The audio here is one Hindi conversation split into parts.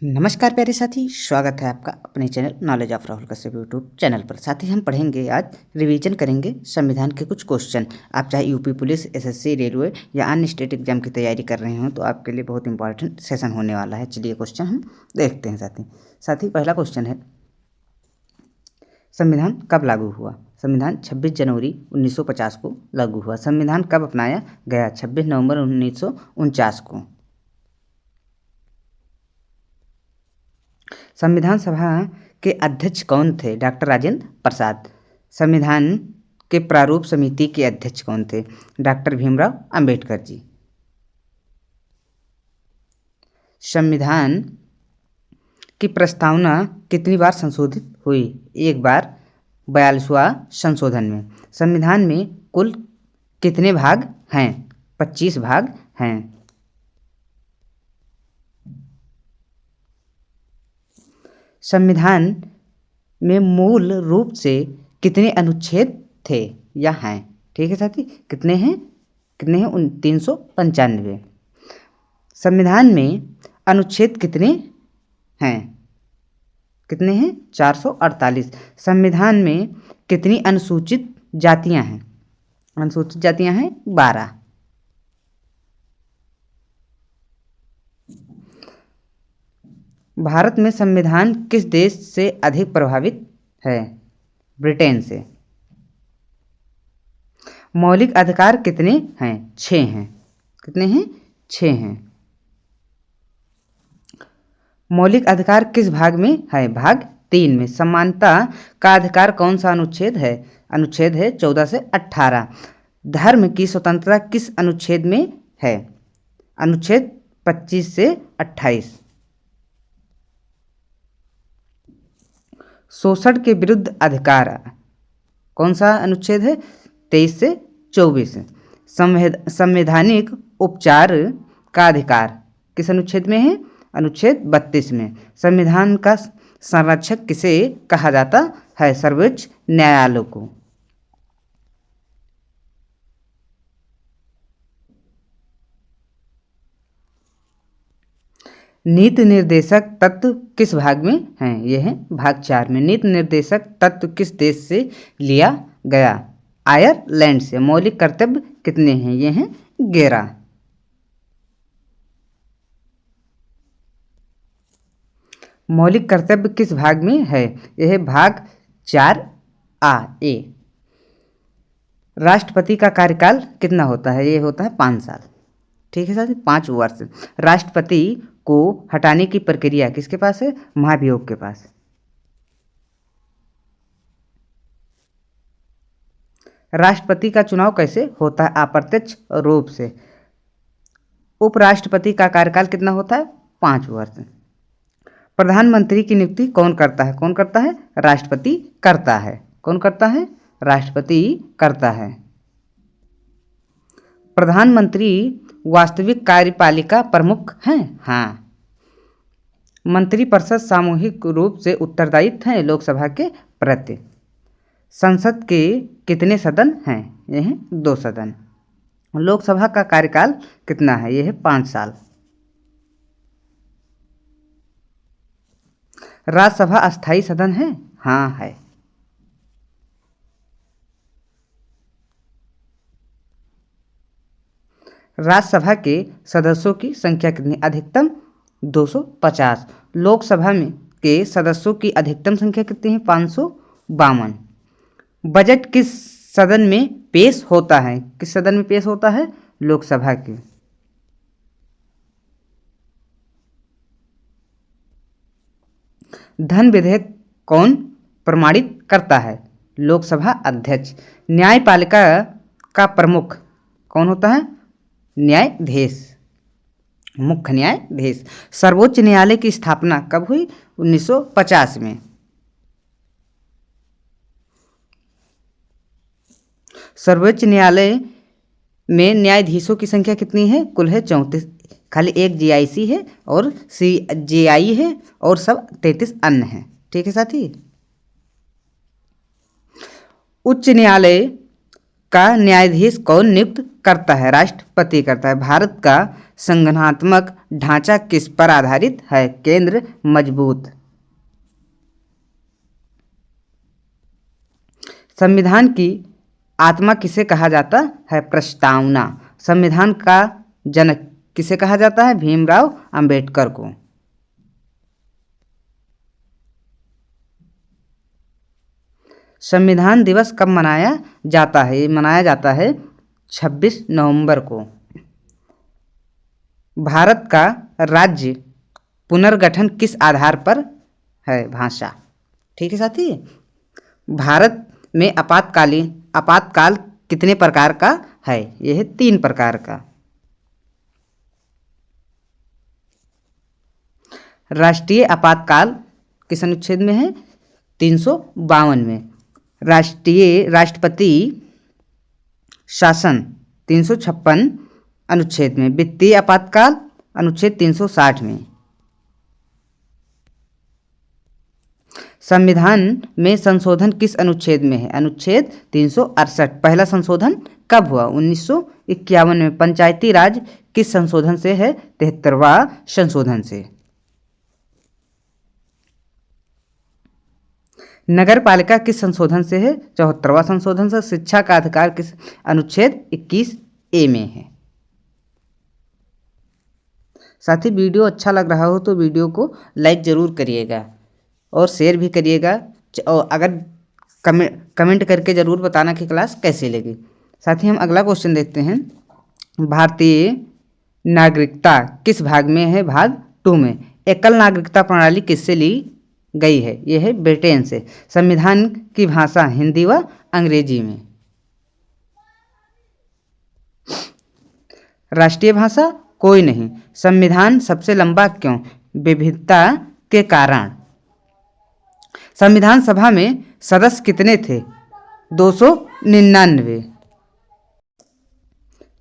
नमस्कार प्यारे साथी, स्वागत है आपका अपने channel knowledge of Rahul Kashyap YouTube channel पर। साथी हम पढ़ेंगे आज रिवीजन करेंगे संविधान के कुछ क्वेश्चन। आप चाहे यूपी पुलिस, एसएससी, रेलवे या अन्य स्टेट एग्जाम की तैयारी कर रहे हो तो आपके लिए बहुत इंपॉर्टेंट सेशन होने वाला है। चलिए क्वेश्चन हम देखते हैं साथी पहला क्वेश्चन है, संविधान कब लागू हुआ? संविधान 26 जनवरी 1950 को लागू हुआ। संविधान कब अपनाया गया? 26 नवंबर 1949 को। संविधान सभा के अध्यक्ष कौन थे? डॉक्टर राजेंद्र प्रसाद। संविधान के प्रारूप समिति के अध्यक्ष कौन थे? डॉक्टर भीमराव अंबेडकर जी। संविधान की प्रस्तावना कितनी बार संशोधित हुई? एक बार 42वां संशोधन में। संविधान में कुल कितने भाग हैं? 25 भाग हैं। संविधान में मूल रूप से कितने अनुच्छेद थे या हैं? ठीक है साथी, कितने हैं? 395। संविधान में अनुच्छेद कितने हैं? 448। संविधान में कितनी अनुसूचित जातियां हैं? अनुसूचित जातियां हैं 12। भारत में संविधान किस देश से अधिक प्रभावित है? ब्रिटेन से। मौलिक अधिकार कितने हैं? 6 हैं। कितने हैं? 6 हैं। मौलिक अधिकार किस भाग में है? भाग 3 में। समानता का अधिकार कौन सा अनुच्छेद है? अनुच्छेद है 14 से 18। धर्म की स्वतंत्रता किस अनुच्छेद में है? अनुच्छेद 25 से 28। शोषण के विरुद्ध अधिकार कौन सा अनुच्छेद है? 23 से 24। संवैधानिक उपचार का अधिकार किस अनुच्छेद में है? अनुच्छेद 32 में। संविधान का संरक्षक किसे कहा जाता है? सर्वोच्च न्यायालय को। नीति निर्देशक तत्व किस भाग में हैं? यह है भाग 4 में। नीति निर्देशक तत्व किस देश से लिया गया? आयरलैंड से। मौलिक कर्तव्य कितने हैं? ये हैं 11। मौलिक कर्तव्य किस भाग में है? यह है भाग 4A। राष्ट्रपति का कार्यकाल कितना होता है? ये होता है 5 साल। ठीक है साथी, 5 वर्ष। राष्ट्रपति को हटाने की प्रक्रिया किसके पास है? महाभियोग के पास। राष्ट्रपति का चुनाव कैसे होता है? अप्रत्यक्ष रूप से। उपराष्ट्रपति का कार्यकाल कितना होता है? 5 वर्ष। प्रधानमंत्री की नियुक्ति कौन करता है? कौन करता है? राष्ट्रपति करता है। कौन करता है? राष्ट्रपति करता है। प्रधानमंत्री वास्तविक कार्यपालिका प्रमुख हैं? हाँ। मंत्रिपरिषद सामूहिक रूप से उत्तरदायित्व हैं लोकसभा के प्रति। संसद के कितने सदन हैं? यह हैं 2 सदन। लोकसभा का कार्यकाल कितना है? यह है 5 साल। राज्यसभा अस्थायी सदन है? हाँ है। राज्यसभा के सदस्यों की संख्या कितनी? अधिकतम 250। लोकसभा में के सदस्यों की अधिकतम संख्या कितनी है? 552। बजट किस सदन में पेश होता है? किस सदन में पेश होता है? लोकसभा के। धन विधेयक कौन प्रमाणित करता है? लोकसभा अध्यक्ष। न्यायपालिका का प्रमुख कौन होता है? न्यायाधीश, मुख्य न्यायाधीश। सर्वोच्च न्यायालय की स्थापना कब हुई? 1950 में। सर्वोच्च न्यायालय में न्यायाधीशों की संख्या कितनी है? कुल है 34। खाली एक जीआईसी है और सीजेआई है और सब 33 अन्य हैं। ठीक है साथी। उच्च न्यायालय का न्यायाधीश कौन नियुक्त करता है? राष्ट्रपति करता है। भारत का संगठनात्मक ढांचा किस पर आधारित है? केंद्र मजबूत। संविधान की आत्मा किसे कहा जाता है? प्रस्तावना। संविधान का जनक किसे कहा जाता है? भीमराव अंबेडकर को। संविधान दिवस कब मनाया जाता है? ये मनाया जाता है 26 नवंबर को। भारत का राज्य पुनर्गठन किस आधार पर है? भाषा। ठीक है साथी। भारत में आपातकाल कितने प्रकार का है? यह है 3 प्रकार का। राष्ट्रीय आपातकाल किस अनुच्छेद में है? 352 में। राष्ट्रपति शासन 356 अनुच्छेद में। वित्तीय आपातकाल अनुच्छेद 360 में। संविधान में संशोधन किस अनुच्छेद में है? अनुच्छेद 368। पहला संशोधन कब हुआ? 1951 में। पंचायती राज किस संशोधन से है? 73वां संशोधन से। नगर पालिका किस संशोधन से है? 74वां संशोधन से। शिक्षा का अधिकार किस अनुच्छेद 21A में है? साथी वीडियो अच्छा लग रहा हो तो वीडियो को लाइक ज़रूर करिएगा और शेयर भी करिएगा, और अगर कमेंट करके ज़रूर बताना कि क्लास कैसी लगी। साथी हम अगला क्वेश्चन देखते हैं। भारतीय नागरिकता किस भाग में है? भाग 2 में। एकल नागरिकता प्रणाली किससे ली गई है? यह है ब्रिटेन से। संविधान की भाषा हिंदी व अंग्रेजी में। राष्ट्रीय भाषा कोई नहीं। संविधान सबसे लंबा क्यों? विविधता के कारण। संविधान सभा में सदस्य कितने थे? 299।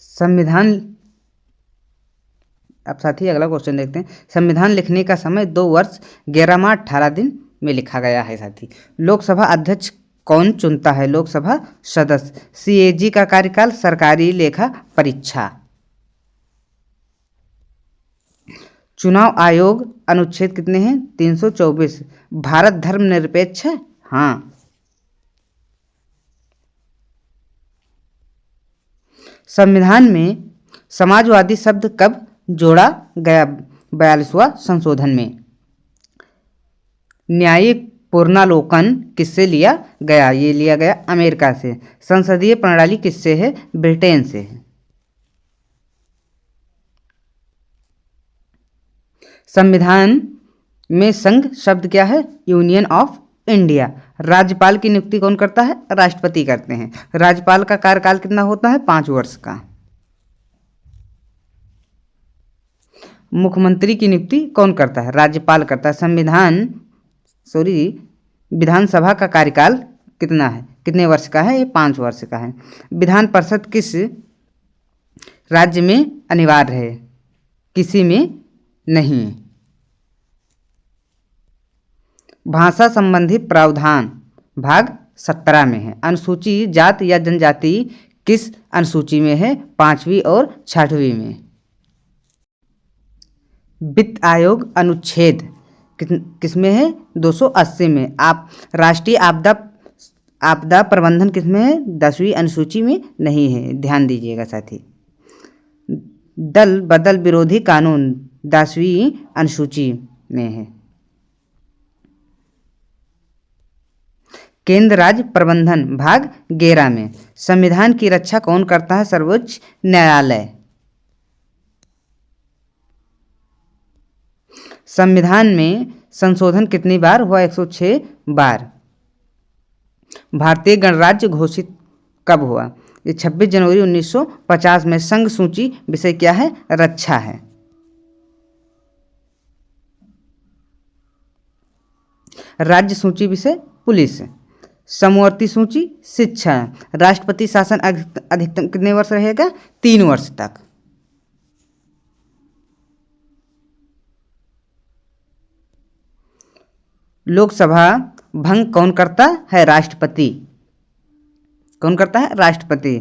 संविधान। अब साथी अगला क्वेश्चन देखते हैं। संविधान लिखने का समय 2 वर्ष 11 माह 18 दिन में लिखा गया है। साथी लोकसभा अध्यक्ष कौन चुनता है? लोकसभा सदस्य। CAG का कार्यकाल सरकारी लेखा परीक्षा। चुनाव आयोग अनुच्छेद कितने हैं? 324। भारत धर्मनिरपेक्ष है? हाँ। संविधान में समाजवादी शब्द कब जोड़ा गया? 42वां संशोधन में। न्यायिक पुनरावलोकन किससे लिया गया? ये लिया गया अमेरिका से। संसदीय प्रणाली किससे है? ब्रिटेन से है। संविधान में संघ शब्द क्या है? Union of India. राज्यपाल की नियुक्ति कौन करता है? राष्ट्रपति करते हैं। राज्यपाल का कार्यकाल कितना होता है? 5 वर्ष का। मुख्यमंत्री की नियुक्ति कौन करता है? राज्यपाल करता है। विधानसभा का कार्यकाल कितना है? कितने वर्ष का है? ये 5 वर्ष का है। विधान परिषद किस राज्य में अनिवार्य है? किसी में नहीं। भाषा संबंधी प्रावधान भाग 17 में है। अनुसूची जाति या जनजाति किस अनुसूची में है? 5वीं और 6वीं में। वित्त आयोग अनुच्छेद किस में है? 280 में। आप राष्ट्रीय आपदा प्रबंधन किस में है? 10वीं अनुसूची में नहीं है, ध्यान दीजिएगा साथी। दल बदल विरोधी कानून 10वीं अनुसूची में है। केंद्र राज्य प्रबंधन भाग 11 में। संविधान की रक्षा कौन करता है? सर्वोच्च न्यायालय। संविधान में संशोधन कितनी बार हुआ? 106 बार। भारतीय गणराज्य घोषित कब हुआ? ये 26 जनवरी 1950 में। संघ सूची विषय क्या है? रक्षा है। राज्य सूची विषय पुलिस। समवर्ती सूची शिक्षा। राष्ट्रपति शासन अधिकतम कितने वर्ष रहेगा? 3 वर्ष तक। लोकसभा भंग कौन करता है? राष्ट्रपति। कौन करता है? राष्ट्रपति।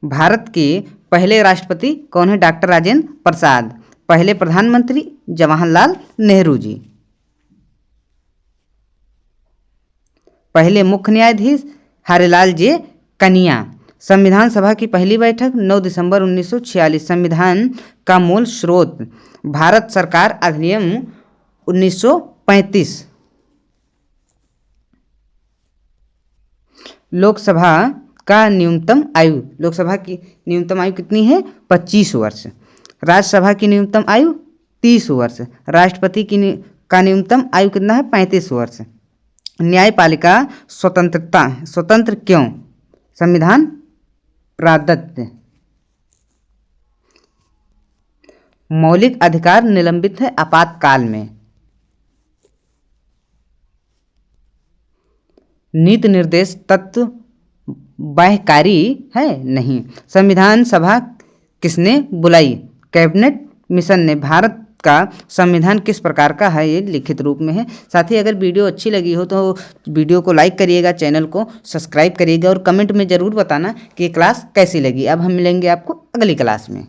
भारत के पहले राष्ट्रपति कौन है? डॉक्टर राजेंद्र प्रसाद। पहले प्रधानमंत्री जवाहरलाल नेहरू जी। पहले मुख्य न्यायाधीश हरिलाल जे कनिया। संविधान सभा की पहली बैठक 9 दिसंबर 1946। संविधान का मूल स्रोत भारत सरकार अधिनियम 1935। लोकसभा का न्यूनतम आयु, लोकसभा की न्यूनतम आयु कितनी है? 25 वर्ष। राज्यसभा की न्यूनतम आयु 30 वर्ष। राष्ट्रपति का न्यूनतम आयु कितना है? 35 वर्ष। न्यायपालिका स्वतंत्र क्यों? संविधान प्रदत्त। मौलिक अधिकार निलंबित है आपातकाल में। नीति निर्देश तत्व बाह्यकारी है? नहीं। संविधान सभा किसने बुलाई? कैबिनेट मिशन ने। भारत का संविधान किस प्रकार का है? ये लिखित रूप में है। साथ ही अगर वीडियो अच्छी लगी हो तो वीडियो को लाइक करिएगा, चैनल को सब्सक्राइब करिएगा और कमेंट में ज़रूर बताना कि ये क्लास कैसी लगी। अब हम मिलेंगे आपको अगली क्लास में।